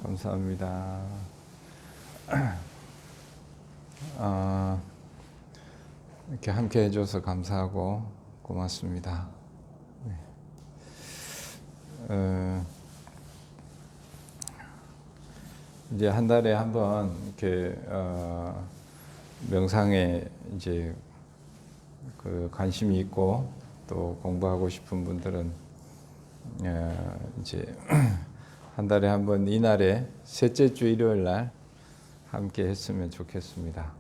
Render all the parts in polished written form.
감사합니다. 이렇게 함께 해줘서 감사하고 고맙습니다. 이제 한 달에 한 번 이렇게 명상에 이제 그 관심이 있고 또 공부하고 싶은 분들은 이제 한 달에 한 번 이날에 셋째 주 일요일 날 함께 했으면 좋겠습니다.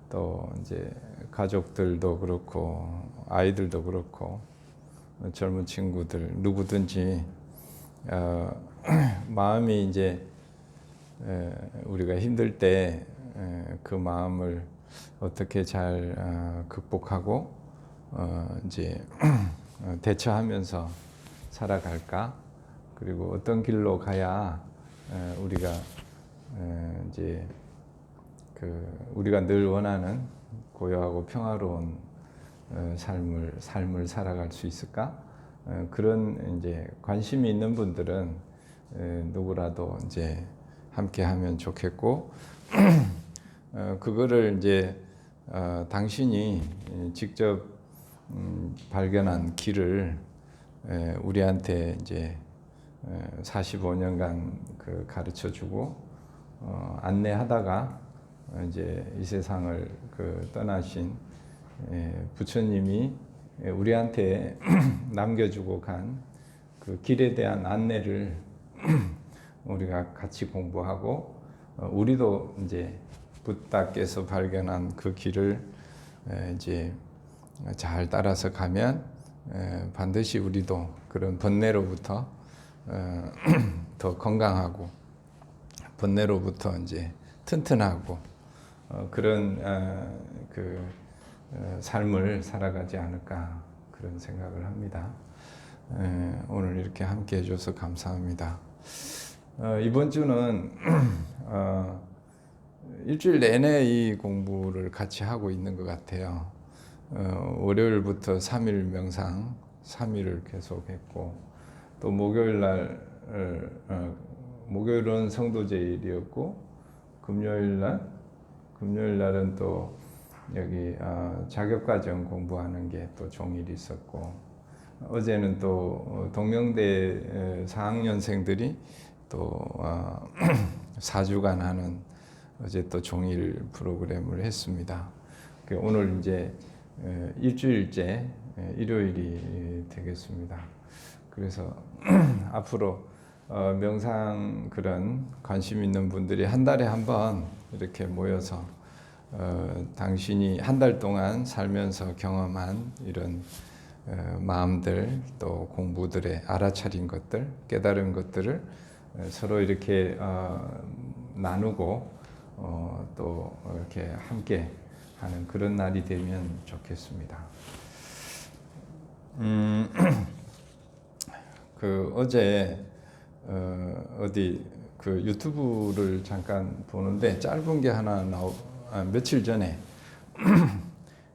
또 이제 가족들도 그렇고 아이들도 그렇고 젊은 친구들 누구든지 마음이 이제 우리가 힘들 때 그 마음을 어떻게 잘 극복하고 이제 대처하면서 살아갈까? 그리고 어떤 길로 가야 우리가 이제 우리가 늘 원하는 고요하고 평화로운 삶을 살아갈 수 있을까? 그런 이제 관심이 있는 분들은 누구라도 이제 함께 하면 좋겠고, 그거를 이제 당신이 직접 발견한 길을 우리한테 이제 45년간 가르쳐 주고 안내하다가 이제 이 세상을 떠나신 부처님이 우리한테 남겨주고 간 그 길에 대한 안내를 우리가 같이 공부하고 우리도 이제 붓다께서 발견한 그 길을 이제 잘 따라서 가면 반드시 우리도 그런 번뇌로부터 더 건강하고 번뇌로부터 이제 튼튼하고 그런 삶을 살아가지 않을까 그런 생각을 합니다. 오늘 이렇게 함께 해줘서 감사합니다. 이번 주는 일주일 내내 이 공부를 같이 하고 있는 것 같아요. 월요일부터 3일 명상 3일을 계속했고 또 목요일은 성도제일이었고 금요일 날은 또 여기 자격과정 공부하는 게 또 종일이 있었고 어제는 또 동명대 4학년생들이 또 4주간 하는 어제 또 종일 프로그램을 했습니다. 오늘 이제 일주일째 일요일이 되겠습니다. 그래서 앞으로 명상 그런 관심 있는 분들이 한 달에 한 번 이렇게 모여서 당신이 한 달 동안 살면서 경험한 이런 마음들 또 공부들의 알아차린 것들 깨달은 것들을 서로 이렇게 나누고 또 이렇게 함께 하는 그런 날이 되면 좋겠습니다. 어제 어디 유튜브를 잠깐 보는데 짧은 게 하나 며칠 전에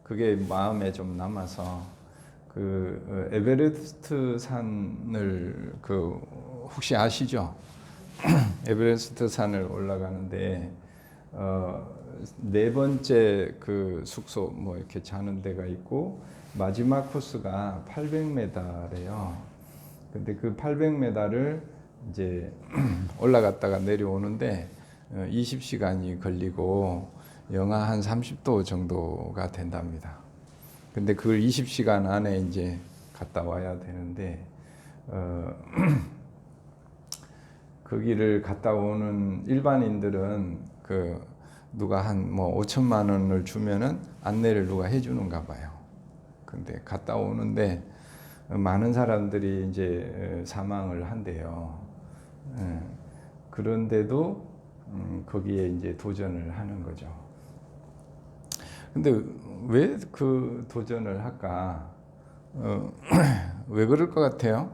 그게 마음에 좀 남아서 에베레스트 산을 혹시 아시죠? 에베레스트 산을 올라가는데 네 번째 숙소 뭐 이렇게 자는 데가 있고 마지막 코스가 800m래요. 근데 그 800m를 이제 올라갔다가 내려오는데 20시간이 걸리고 영하 한 30도 정도가 된답니다. 근데 그걸 20시간 안에 이제 갔다 와야 되는데 거기를 갔다 오는 일반인들은 누가 한 5천만 원을 주면은 안내를 누가 해주는가 봐요. 근데 갔다 오는데 많은 사람들이 이제 사망을 한대요. 그런데도 거기에 이제 도전을 하는 거죠. 근데 왜 그 도전을 할까? 왜 그럴 것 같아요?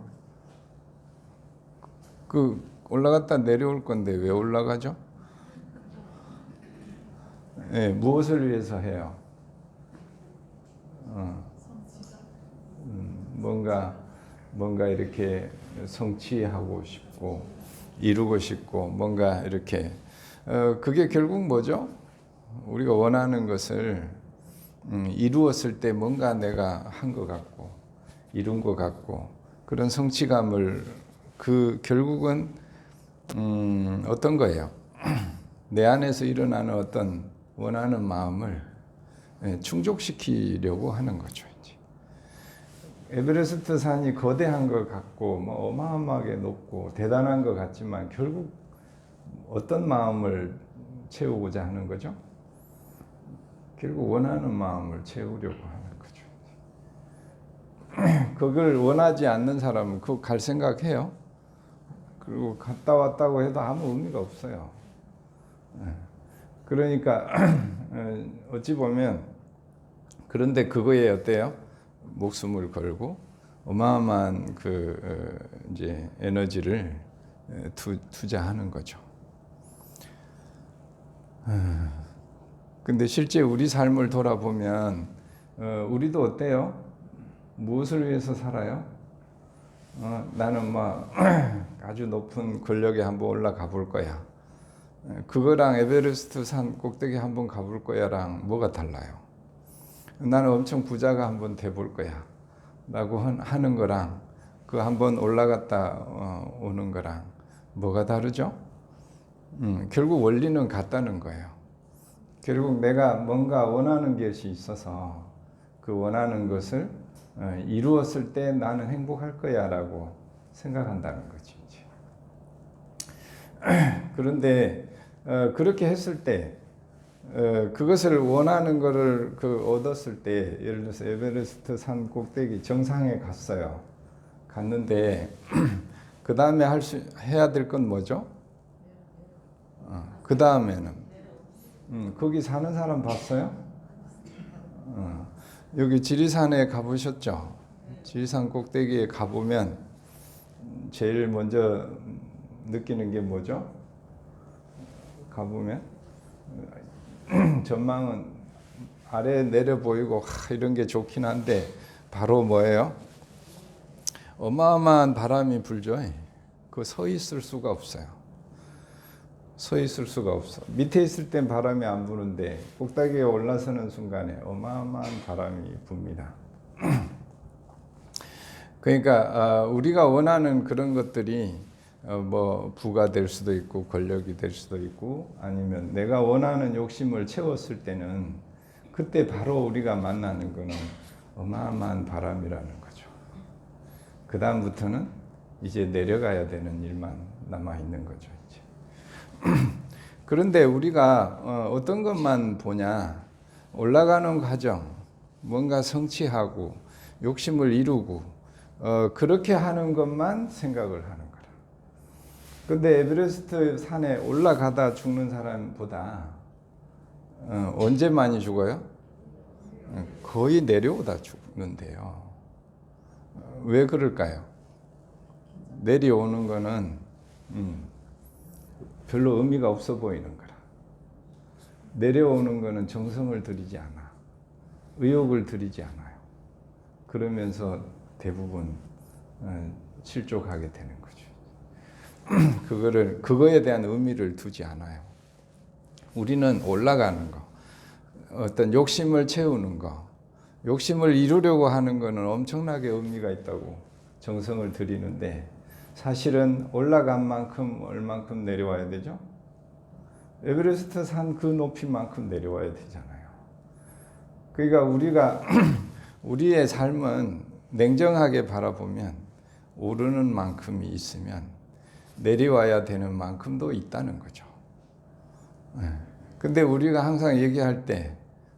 올라갔다 내려올 건데 왜 올라가죠? 네, 무엇을 위해서 해요? 뭔가 이렇게 성취하고 싶고 이루고 싶고 뭔가 이렇게 그게 결국 뭐죠? 우리가 원하는 것을 이루었을 때 뭔가 내가 한 것 같고 이룬 것 같고 그런 성취감을 그 결국은 어떤 거예요? 내 안에서 일어나는 어떤 원하는 마음을 충족시키려고 하는 거죠. 이제. 에베레스트 산이 거대한 것 같고 뭐 어마어마하게 높고 대단한 것 같지만 결국 어떤 마음을 채우고자 하는 거죠? 결국 원하는 마음을 채우려고 하는 거죠. 그걸 원하지 않는 사람은 그거 갈 생각해요. 그리고 갔다 왔다고 해도 아무 의미가 없어요. 그러니까 어찌 보면 그런데 그거에 어때요? 목숨을 걸고 어마어마한 그 이제 에너지를 투자하는 거죠. 근데 실제 우리 삶을 돌아보면 우리도 어때요? 무엇을 위해서 살아요? 나는 뭐 아주 높은 권력에 한번 올라가 볼 거야. 그거랑 에베레스트 산 꼭대기 한번 가볼 거야랑 뭐가 달라요? 나는 엄청 부자가 한번 돼볼 거야 라고 하는 거랑 그 한번 올라갔다 오는 거랑 뭐가 다르죠? 결국 원리는 같다는 거예요. 결국 내가 뭔가 원하는 것이 있어서 그 원하는 것을 이루었을 때 나는 행복할 거야 라고 생각한다는 거지. 그런데 그렇게 했을 때 그것을 원하는 것을 얻었을 때 예를 들어서 에베레스트 산 꼭대기 정상에 갔어요. 갔는데 그 다음에 해야 될 건 뭐죠? 그 다음에는 거기 사는 사람 봤어요? 여기 지리산에 가보셨죠? 지리산 꼭대기에 가보면 제일 먼저 느끼는 게 뭐죠? 가보면 전망은 아래 내려 보이고 이런 게 좋긴 한데 바로 뭐예요? 어마어마한 바람이 불죠. 그 서 있을 수가 없어요. 서 있을 수가 없어. 밑에 있을 땐 바람이 안 부는데 꼭대기에 올라서는 순간에 어마어마한 바람이 붑니다. 그러니까 우리가 원하는 그런 것들이 뭐 부가 될 수도 있고 권력이 될 수도 있고 아니면 내가 원하는 욕심을 채웠을 때는 그때 바로 우리가 만나는 거는 어마어마한 바람이라는 거죠. 그 다음부터는 이제 내려가야 되는 일만 남아 있는 거죠. 이제. 그런데 우리가 어떤 것만 보냐? 올라가는 과정, 뭔가 성취하고 욕심을 이루고 그렇게 하는 것만 생각을 하는 거라. 근데 에베레스트 산에 올라가다 죽는 사람보다 언제 많이 죽어요? 거의 내려오다 죽는데요. 왜 그럴까요? 내려오는 거는 별로 의미가 없어 보이는 거라. 내려오는 거는 정성을 들이지 않아. 의욕을 들이지 않아요. 그러면서 대부분 실족하게 되는 거죠. 그거에 대한 의미를 두지 않아요. 우리는 올라가는 거, 어떤 욕심을 채우는 거, 욕심을 이루려고 하는 거는 엄청나게 의미가 있다고 정성을 들이는데 사실은 올라간 만큼 얼만큼 내려와야 되죠? 에베레스트 산 그 높이만큼 내려와야 되잖아요. 그러니까 우리가 우리의 삶은 냉정하게 바라보면 오르는 만큼이 있으면 내려와야 되는 만큼도 있다는 거죠. 근데 우리가 항상 얘기할 때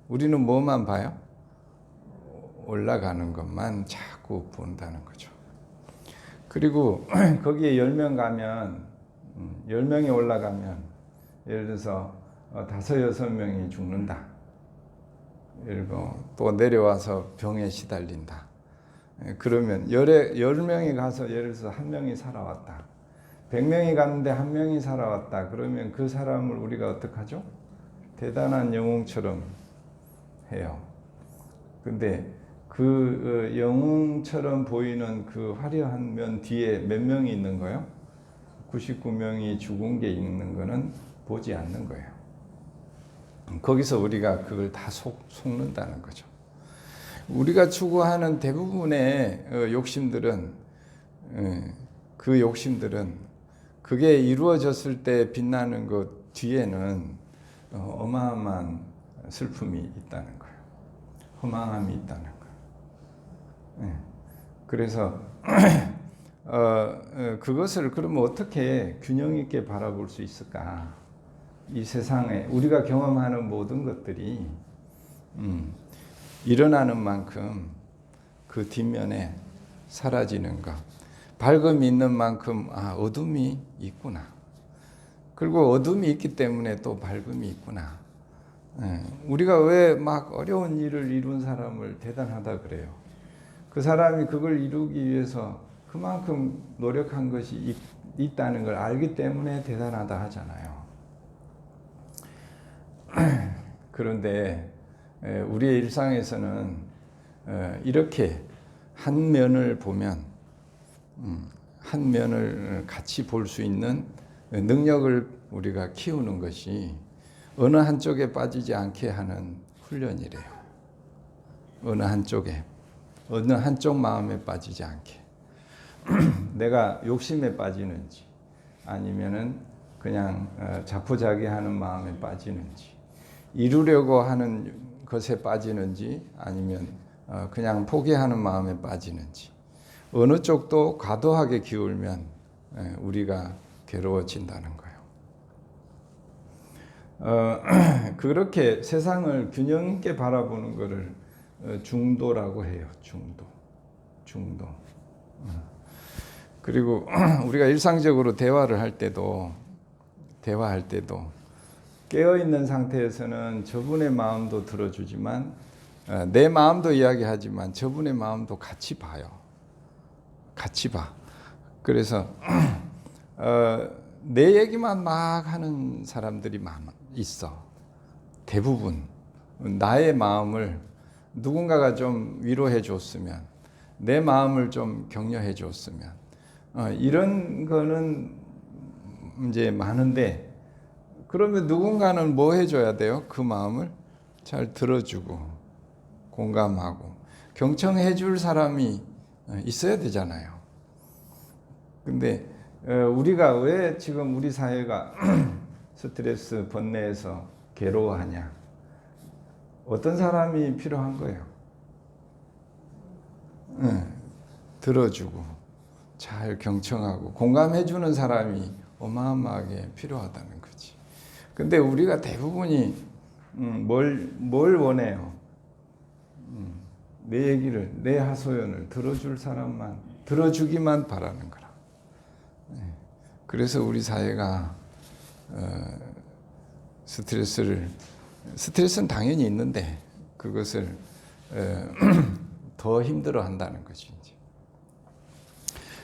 우리는 뭐만 봐요? 올라가는 것만 자꾸 본다는 거죠. 그리고 거기에 10명 가면 10명이 올라가면 예를 들어서 5, 6명이 죽는다. 그리고 또 내려와서 병에 시달린다. 그러면 10명이 가서 예를 들어서 1명이 살아왔다. 100명이 갔는데 1명이 살아왔다. 그러면 그 사람을 우리가 어떻게 하죠? 대단한 영웅처럼 해요. 근데 그 영웅처럼 보이는 그 화려한 면 뒤에 몇 명이 있는 거예요? 99명이 죽은 게 있는 거는 보지 않는 거예요. 거기서 우리가 그걸 다 속는다는 거죠. 우리가 추구하는 대부분의 욕심들은 그 욕심들은 그게 이루어졌을 때 빛나는 것 뒤에는 어마어마한 슬픔이 있다는 거예요. 허망함이 있다는 거예요. 그래서 그것을 그러면 어떻게 균형 있게 바라볼 수 있을까? 이 세상에 우리가 경험하는 모든 것들이 일어나는 만큼 그 뒷면에 사라지는 것, 밝음이 있는 만큼 어둠이 있구나. 그리고 어둠이 있기 때문에 또 밝음이 있구나. 우리가 왜 막 어려운 일을 이룬 사람을 대단하다 그래요? 그 사람이 그걸 이루기 위해서 그만큼 노력한 것이 있다는 걸 알기 때문에 대단하다 하잖아요. 그런데 우리의 일상에서는 이렇게 한 면을 보면 한 면을 같이 볼 수 있는 능력을 우리가 키우는 것이 어느 한쪽에 빠지지 않게 하는 훈련이래요. 어느 한쪽에, 어느 한쪽 마음에 빠지지 않게. 내가 욕심에 빠지는지 아니면은 그냥 자포자기하는 마음에 빠지는지, 이루려고 하는 것에 빠지는지 아니면 그냥 포기하는 마음에 빠지는지, 어느 쪽도 과도하게 기울면 우리가 괴로워진다는 거예요. 그렇게 세상을 균형 있게 바라보는 것을 중도라고 해요. 중도. 그리고 우리가 일상적으로 대화할 때도 깨어있는 상태에서는 저분의 마음도 들어주지만 내 마음도 이야기하지만 저분의 마음도 같이 봐요. 같이 봐. 그래서 내 얘기만 막 하는 사람들이 있어. 대부분 나의 마음을 누군가가 좀 위로해 줬으면, 내 마음을 좀 격려해 줬으면, 이런 거는 이제 많은데, 그러면 누군가는 뭐 해줘야 돼요? 그 마음을 잘 들어주고 공감하고 경청해 줄 사람이 있어야 되잖아요. 근데 우리가 왜 지금 우리 사회가 스트레스 번뇌에서 괴로워하냐? 어떤 사람이 필요한 거예요? 들어주고 잘 경청하고 공감해주는 사람이 어마어마하게 필요하다는 거지. 근데 우리가 대부분이 뭘 원해요? 내 얘기를, 내 하소연을 들어줄 사람만, 들어주기만 바라는 거라. 그래서 우리 사회가 스트레스는 당연히 있는데 그것을 더 힘들어 한다는 것이 이제.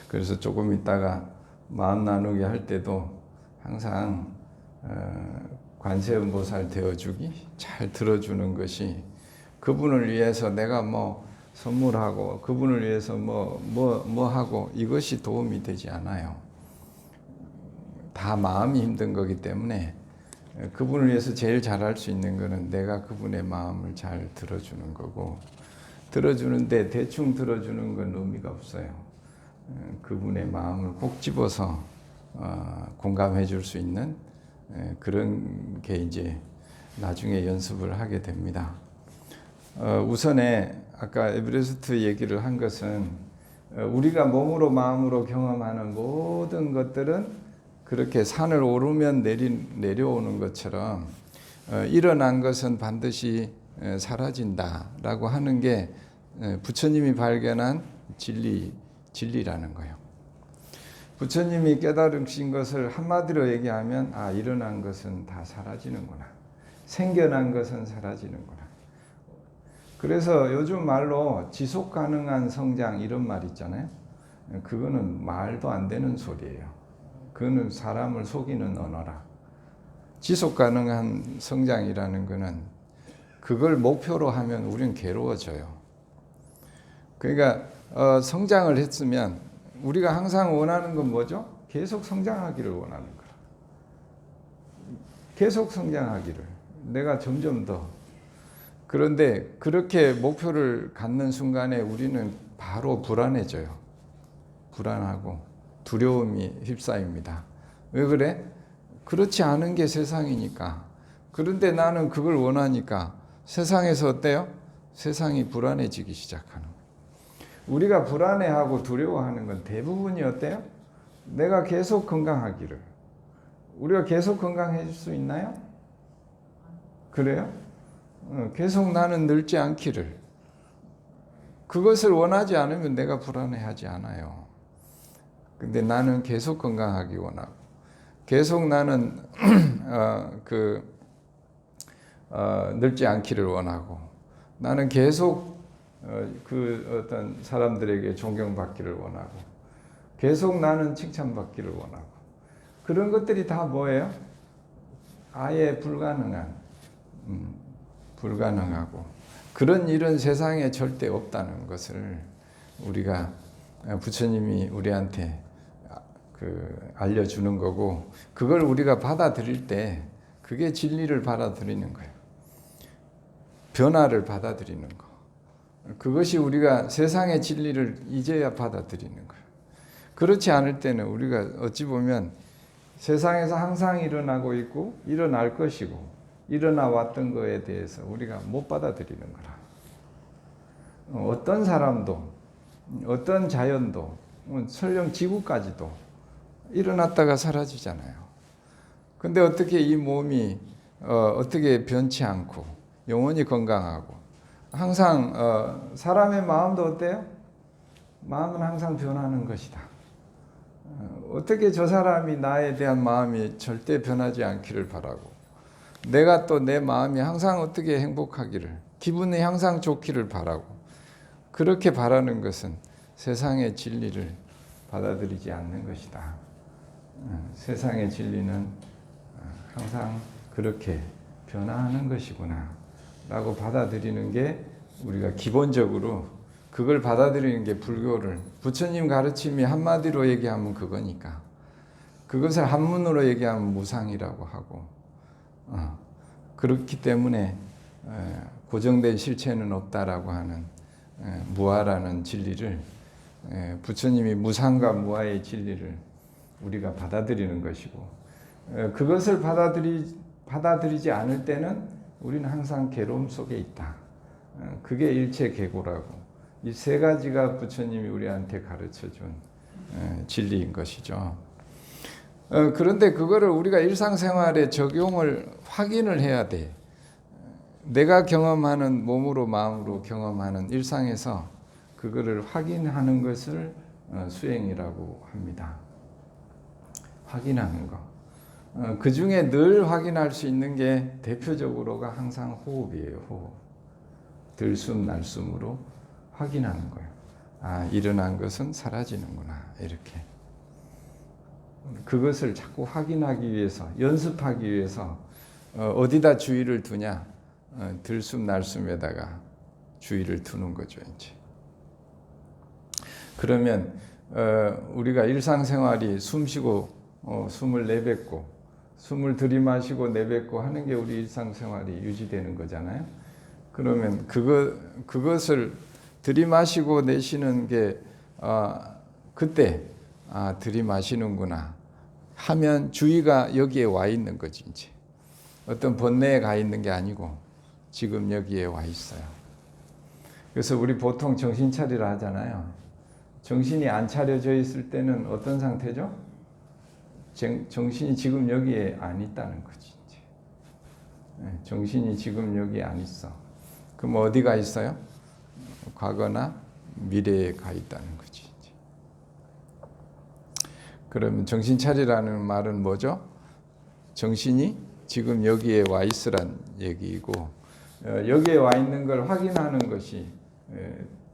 그래서 조금 있다가 마음 나누게 할 때도 항상 관세음보살 되어주기, 잘 들어주는 것이 그분을 위해서 내가 뭐 선물하고 그분을 위해서 뭐 하고 이것이 도움이 되지 않아요. 다 마음이 힘든 거기 때문에 그분을 위해서 제일 잘할 수 있는 거는 내가 그분의 마음을 잘 들어주는 거고, 들어주는데 대충 들어주는 건 의미가 없어요. 그분의 마음을 꼭 집어서 공감해 줄 수 있는 그런 게 이제 나중에 연습을 하게 됩니다. 우선에 아까 에베레스트 얘기를 한 것은 우리가 몸으로 마음으로 경험하는 모든 것들은 그렇게 산을 오르면 내려오는 것처럼 일어난 것은 반드시 사라진다라고 하는 게 부처님이 발견한 진리라는 거예요. 부처님이 깨달으신 것을 한마디로 얘기하면 일어난 것은 다 사라지는구나. 생겨난 것은 사라지는구나. 그래서 요즘 말로 지속 가능한 성장 이런 말 있잖아요. 그거는 말도 안 되는 소리예요. 그거는 사람을 속이는 언어라. 지속 가능한 성장이라는 거는 그걸 목표로 하면 우리는 괴로워져요. 그러니까 성장을 했으면 우리가 항상 원하는 건 뭐죠? 계속 성장하기를 원하는 거야. 계속 성장하기를. 내가 점점 더. 그런데 그렇게 목표를 갖는 순간에 우리는 바로 불안해져요. 불안하고 두려움이 휩싸입니다. 왜 그래? 그렇지 않은 게 세상이니까. 그런데 나는 그걸 원하니까 세상에서 어때요? 세상이 불안해지기 시작하는 거예요. 우리가 불안해하고 두려워하는 건 대부분이 어때요? 내가 계속 건강하기를. 우리가 계속 건강해질 수 있나요? 그래요? 계속 나는 늙지 않기를. 그것을 원하지 않으면 내가 불안해하지 않아요. 근데 나는 계속 건강하기 원하고, 계속 나는 늙지 않기를 원하고, 나는 계속 어떤 사람들에게 존경받기를 원하고, 계속 나는 칭찬받기를 원하고. 그런 것들이 다 뭐예요? 아예 불가능하고 그런 일은 세상에 절대 없다는 것을 우리가 부처님이 우리한테 알려주는 거고, 그걸 우리가 받아들일 때 그게 진리를 받아들이는 거예요. 변화를 받아들이는 거. 그것이 우리가 세상의 진리를 이제야 받아들이는 거예요. 그렇지 않을 때는 우리가 어찌 보면 세상에서 항상 일어나고 있고 일어날 것이고 일어나 왔던 거에 대해서 우리가 못 받아들이는 거라. 어떤 사람도, 어떤 자연도, 설령 지구까지도 일어났다가 사라지잖아요. 근데 어떻게 이 몸이 어떻게 변치 않고 영원히 건강하고, 항상 사람의 마음도 어때요? 마음은 항상 변하는 것이다. 어떻게 저 사람이 나에 대한 마음이 절대 변하지 않기를 바라고, 내가 또 내 마음이 항상 어떻게 행복하기를, 기분이 항상 좋기를 바라고, 그렇게 바라는 것은 세상의 진리를 받아들이지 않는 것이다. 세상의 진리는 항상 그렇게 변화하는 것이구나 라고 받아들이는 게, 우리가 기본적으로 그걸 받아들이는 게 불교를, 부처님 가르침이 한마디로 얘기하면 그거니까, 그것을 한문으로 얘기하면 무상이라고 하고, 그렇기 때문에 고정된 실체는 없다라고 하는 무아라는 진리를, 부처님이 무상과 무아의 진리를 우리가 받아들이는 것이고, 그것을 받아들이지 않을 때는 우리는 항상 괴로움 속에 있다. 그게 일체 계고라고, 이 세 가지가 부처님이 우리한테 가르쳐준 진리인 것이죠. 그런데 그거를 우리가 일상생활에 적용을 확인을 해야 돼. 내가 경험하는, 몸으로 마음으로 경험하는 일상에서 그거를 확인하는 것을 수행이라고 합니다. 확인하는 거. 그 중에 늘 확인할 수 있는 게 대표적으로가 항상 호흡이에요. 호흡. 들숨 날숨으로 확인하는 거예요. 아, 일어난 것은 사라지는구나, 이렇게. 그것을 자꾸 확인하기 위해서, 연습하기 위해서 어디다 주의를 두냐? 들숨 날숨에다가 주의를 두는 거죠, 이제. 그러면 우리가 일상생활이 숨 쉬고 숨을 내뱉고, 숨을 들이마시고 내뱉고 하는 게 우리 일상생활이 유지되는 거잖아요. 그러면 그것을 들이마시고 내쉬는 게 그때 들이마시는구나 하면 주의가 여기에 와 있는 거지. 이제 어떤 번뇌에 가 있는 게 아니고 지금 여기에 와 있어요. 그래서 우리 보통 정신 차리라 하잖아요. 정신이 안 차려져 있을 때는 어떤 상태죠? 정신이 지금 여기에 안 있다는 거지. 이제. 정신이 지금 여기에 안 있어. 그럼 어디가 있어요? 과거나 미래에 가 있다는 거지. 그러면 정신 차리라는 말은 뭐죠? 정신이 지금 여기에 와 있으란 얘기이고, 여기에 와 있는 걸 확인하는 것이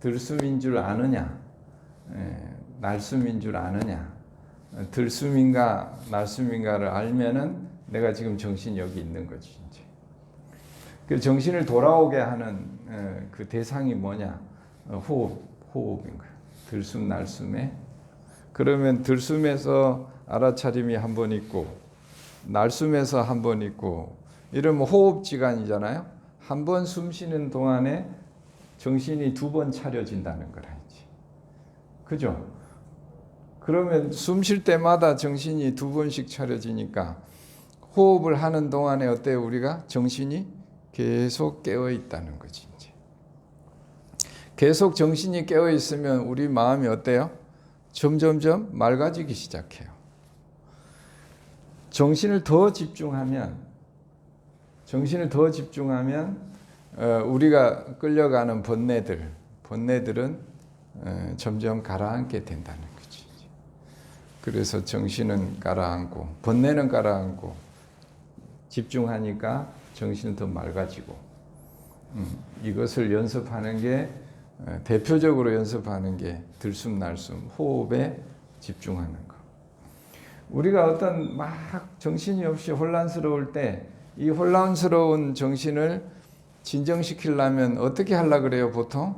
들숨인 줄 아느냐, 날숨인 줄 아느냐. 들숨인가 날숨인가를 알면은 내가 지금 정신이 여기 있는 거지. 이제. 그 정신을 돌아오게 하는 그 대상이 뭐냐? 호흡인 거야. 들숨 날숨에. 그러면 들숨에서 알아차림이 한 번 있고 날숨에서 한 번 있고 이러면 호흡지간이잖아요. 한 번 숨 쉬는 동안에 정신이 두 번 차려진다는 거라지. 그죠? 그러면 숨 쉴 때마다 정신이 두 번씩 차려지니까 호흡을 하는 동안에 어때요? 우리가 정신이 계속 깨어 있다는 거지. 이제. 계속 정신이 깨어 있으면 우리 마음이 어때요? 점점점 맑아지기 시작해요. 정신을 더 집중하면 우리가 끌려가는 번뇌들은 점점 가라앉게 된다는 거지. 그래서 정신은 가라앉고 번뇌는 가라앉고 집중하니까 정신은 더 맑아지고 이것을 연습하는 게 대표적으로 연습하는 게 들숨날숨 호흡에 집중하는 거. 우리가 어떤 막 정신이 없이 혼란스러울 때 이 혼란스러운 정신을 진정시키려면 어떻게 하려고 그래요, 보통?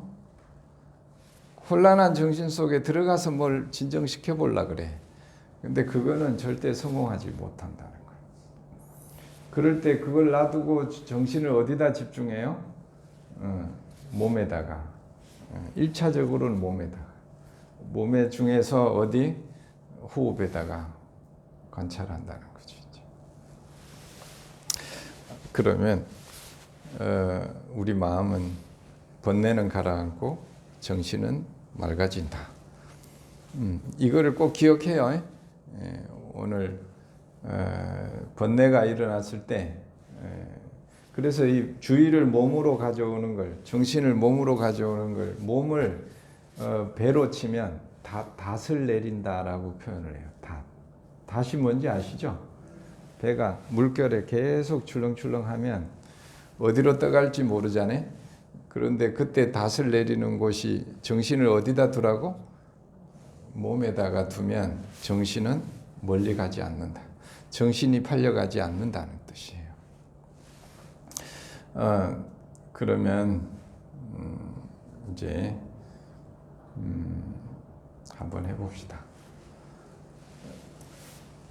혼란한 정신 속에 들어가서 뭘 진정시켜 보려고 그래. 근데 그거는 절대 성공하지 못한다는 거예요. 그럴 때 그걸 놔두고 정신을 어디다 집중해요? 몸에다가. 1차적으로는 몸에다가. 몸에 중에서 어디? 호흡에다가 관찰한다는 거죠. 그러면 우리 마음은 번뇌는 가라앉고 정신은 맑아진다. 이거를 꼭 기억해요. 오늘 번뇌가 일어났을 때 그래서 이 주의를 몸으로 가져오는 걸 정신을 몸으로 가져오는 걸 몸을 배로 치면 닷을 내린다라고 표현을 해요. 닷이 뭔지 아시죠? 배가 물결에 계속 출렁출렁하면 어디로 떠갈지 모르잖아요. 그런데 그때 닷을 내리는 곳이 정신을 어디다 두라고? 몸에다가 두면 정신은 멀리 가지 않는다. 정신이 팔려가지 않는다는 뜻이에요. 그러면 이제 한번 해봅시다.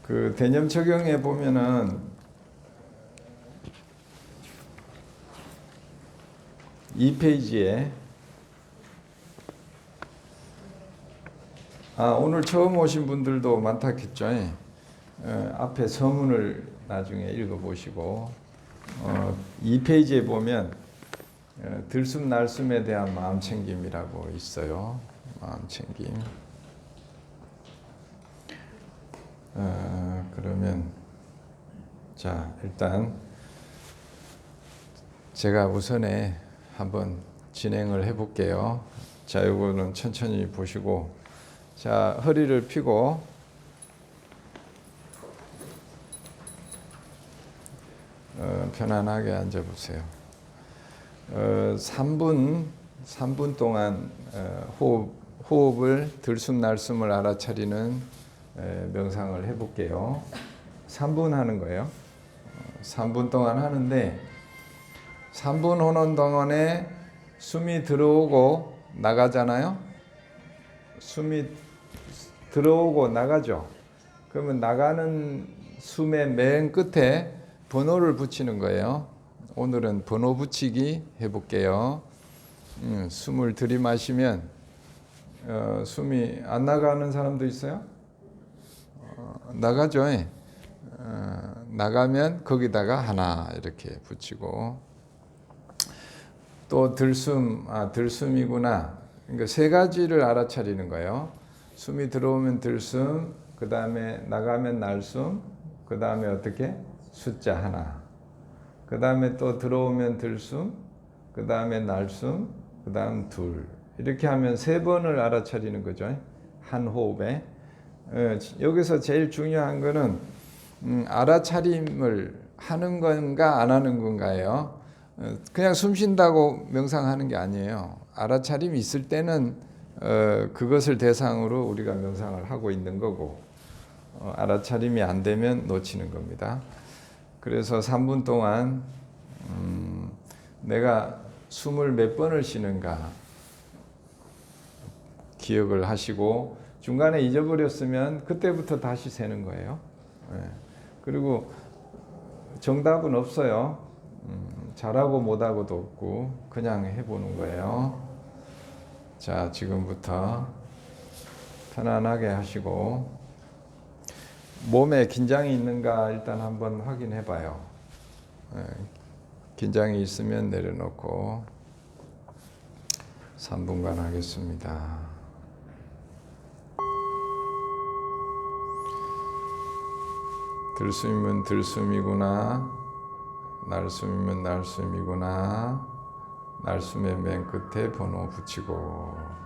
그 대념 적용에 보면은 이 페이지에 오늘 처음 오신 분들도 많다겠죠. 앞에 서문을 나중에 읽어보시고 2페이지에 보면 들숨날숨에 대한 마음챙김이라고 있어요. 마음챙김. 그러면 자 일단 제가 우선에 한번 진행을 해볼게요. 자, 이거는 천천히 보시고 자 허리를 펴고 편안하게 앉아보세요. 3분 동안 호흡을 들숨날숨을 알아차리는 명상을 해볼게요. 3분 하는 거예요. 3분 동안 하는데 3분 하는 동안에 숨이 들어오고 나가잖아요. 숨이 들어오고 나가죠. 그러면 나가는 숨의 맨 끝에 번호를 붙이는 거예요. 오늘은 번호 붙이기 해볼게요. 숨을 들이마시면 숨이 안 나가는 사람도 있어요? 나가죠. 나가면 거기다가 하나 이렇게 붙이고 또 들숨이구나. 그러니까 세 가지를 알아차리는 거예요. 숨이 들어오면 들숨, 그 다음에 나가면 날숨, 그 다음에 어떻게? 숫자 하나. 그 다음에 또 들어오면 들숨, 그 다음에 날숨, 그 다음 둘. 이렇게 하면 3번을 알아차리는 거죠. 한 호흡에. 여기서 제일 중요한 거는 알아차림을 하는 건가 안 하는 건가예요. 그냥 숨 쉰다고 명상하는 게 아니에요. 알아차림이 있을 때는 그것을 대상으로 우리가 명상을 하고 있는 거고 알아차림이 안 되면 놓치는 겁니다. 그래서 3분 동안 내가 숨을 몇 번을 쉬는가 기억을 하시고 중간에 잊어버렸으면 그때부터 다시 세는 거예요. 그리고 정답은 없어요. 잘하고 못하고도 없고 그냥 해보는 거예요. 자, 지금부터 편안하게 하시고 몸에 긴장이 있는가 일단 한번 확인해 봐요. 긴장이 있으면 내려놓고 3분간 하겠습니다. 들숨이면 들숨이구나, 날숨이면 날숨이구나, 날숨의 맨 끝에 번호 붙이고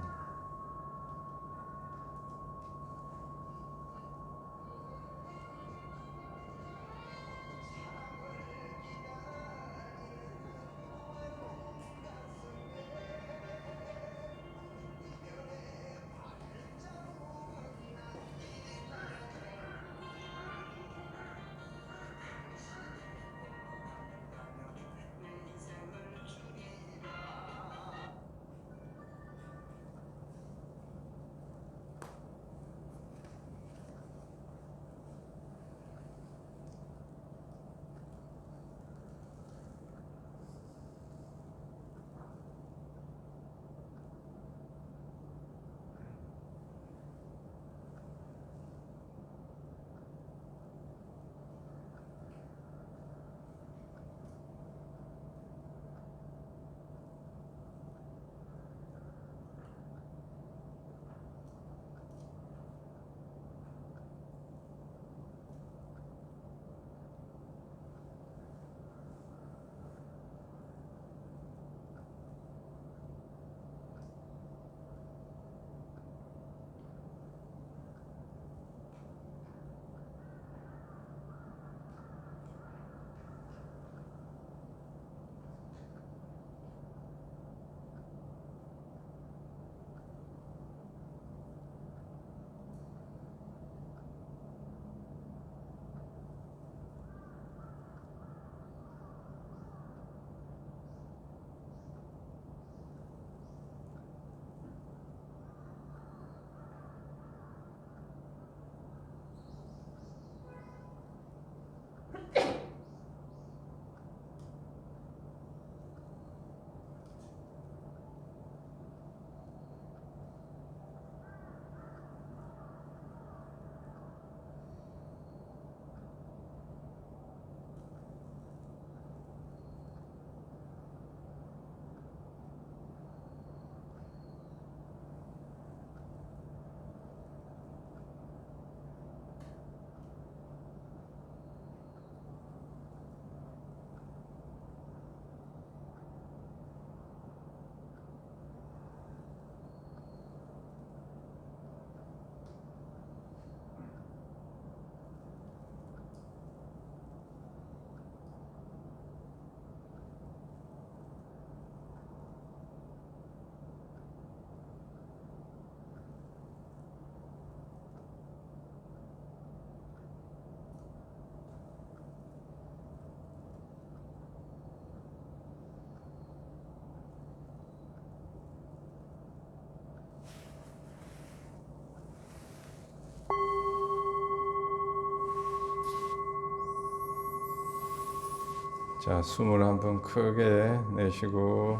자, 숨을 한번 크게 내쉬고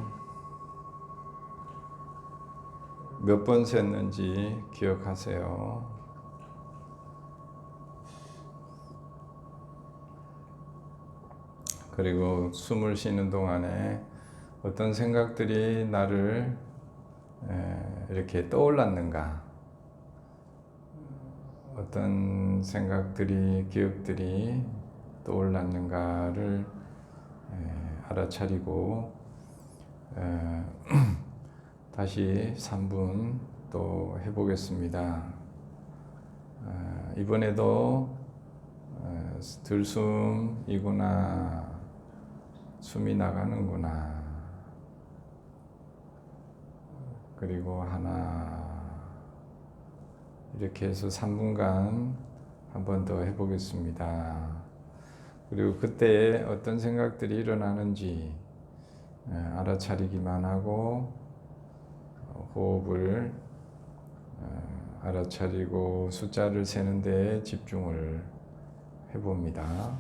몇 번 셌는지 기억하세요. 그리고 숨을 쉬는 동안에 어떤 생각들이 나를 이렇게 떠올랐는가, 어떤 생각들이, 기억들이 떠올랐는가를 알아차리고 다시 3분 또 해보겠습니다. 이번에도 들숨이구나, 숨이 나가는구나, 그리고 하나, 이렇게 해서 3분간 한 번 더 해보겠습니다. 그리고 그때 어떤 생각들이 일어나는지 알아차리기만 하고 호흡을 알아차리고 숫자를 세는 데 집중을 해봅니다.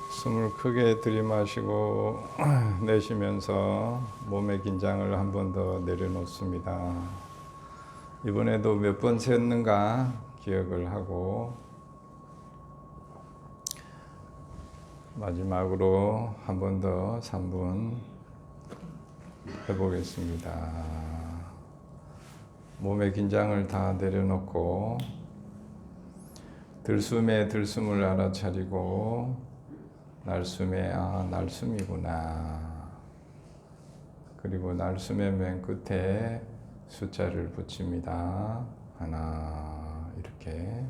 숨을 크게 들이마시고 내쉬면서 몸의 긴장을 한 번 더 내려놓습니다. 이번에도 몇 번 셌는가 기억을 하고 마지막으로 한 번 더 3분 해보겠습니다. 몸의 긴장을 다 내려놓고 들숨에 들숨을 알아차리고 날숨에 날숨이구나. 그리고 날숨의 맨 끝에 숫자를 붙입니다. 하나 이렇게.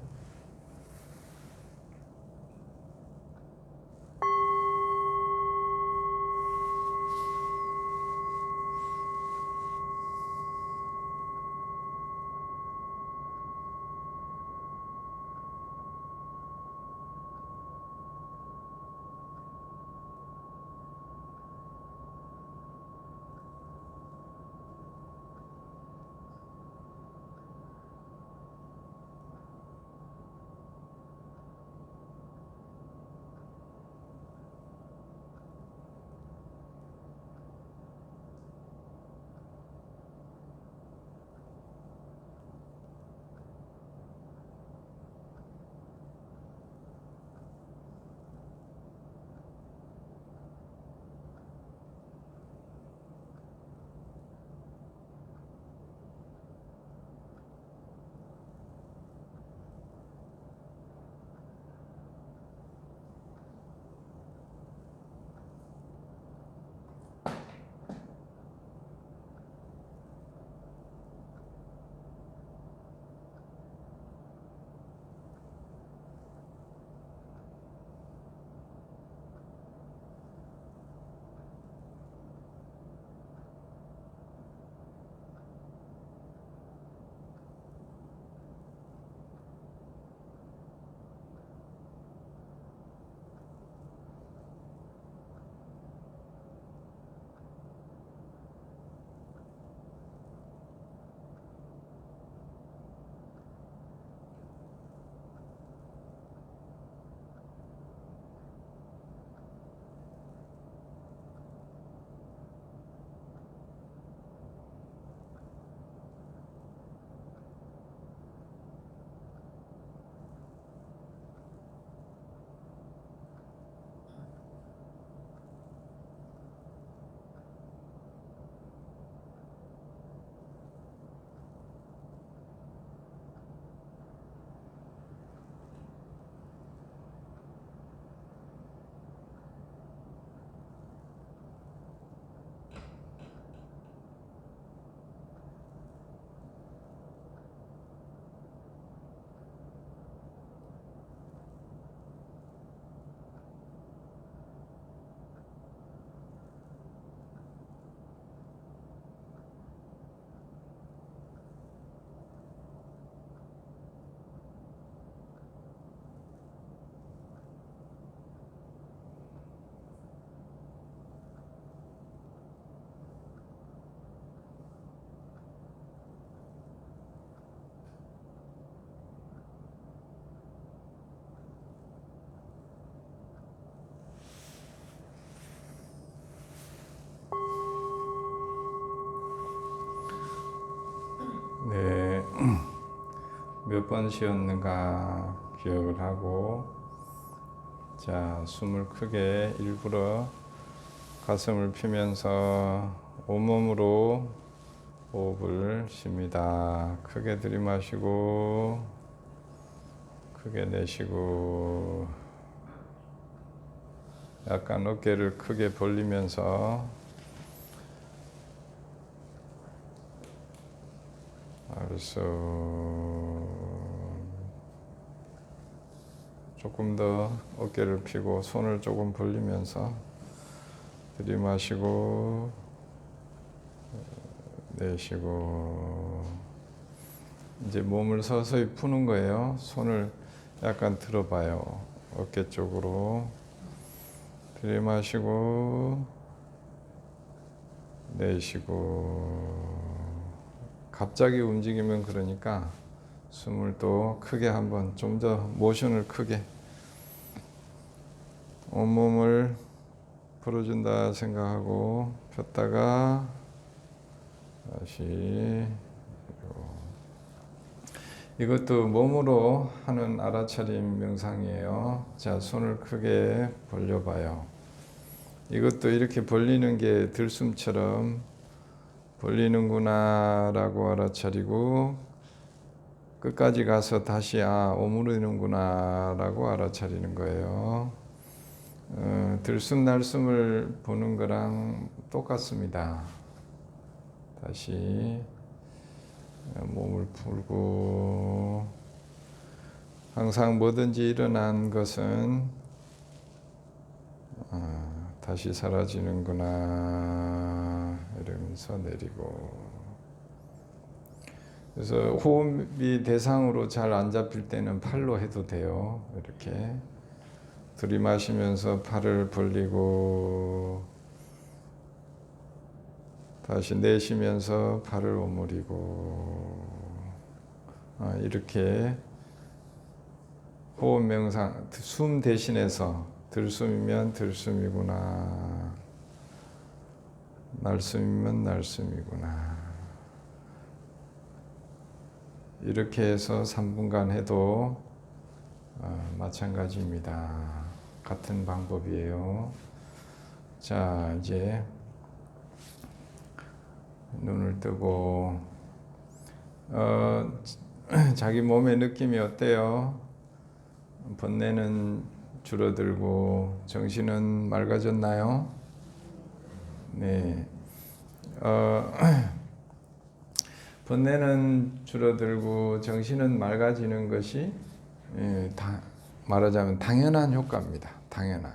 네, 몇 번 쉬었는가 기억을 하고, 자, 숨을 크게 일부러 가슴을 펴면서 온몸으로 호흡을 쉽니다. 크게 들이마시고, 크게 내쉬고, 약간 어깨를 크게 벌리면서 알았어. 조금 더 어깨를 펴고 손을 조금 벌리면서 들이마시고 내쉬고, 이제 몸을 서서히 푸는 거예요. 손을 약간 들어봐요. 어깨 쪽으로 들이마시고 내쉬고. 갑자기 움직이면 그러니까 숨을 또 크게 한번, 좀 더 모션을 크게, 온몸을 풀어준다 생각하고 폈다가 다시. 이것도 몸으로 하는 알아차림 명상이에요. 자, 손을 크게 벌려봐요. 이것도 이렇게 벌리는 게 들숨처럼 벌리는구나 라고 알아차리고, 끝까지 가서 다시 오므리는구나 라고 알아차리는 거예요. 들숨 날숨을 보는 거랑 똑같습니다. 다시 몸을 풀고, 항상 뭐든지 일어난 것은 다시 사라지는구나 이러면서 내리고. 그래서 호흡이 대상으로 잘 안 잡힐 때는 팔로 해도 돼요. 이렇게 들이마시면서 팔을 벌리고, 다시 내쉬면서 팔을 오므리고, 이렇게 호흡 명상, 숨 대신해서 들숨이면 들숨이구나, 날숨이면 날숨이구나, 이렇게 해서 3분간 해도 마찬가지입니다. 같은 방법이에요. 자, 이제 눈을 뜨고, 자기 몸의 느낌이 어때요? 번뇌는 줄어들고 정신은 맑아졌나요? 네. 번뇌는 줄어들고 정신은 맑아지는 것이, 말하자면 당연한 효과입니다. 당연한.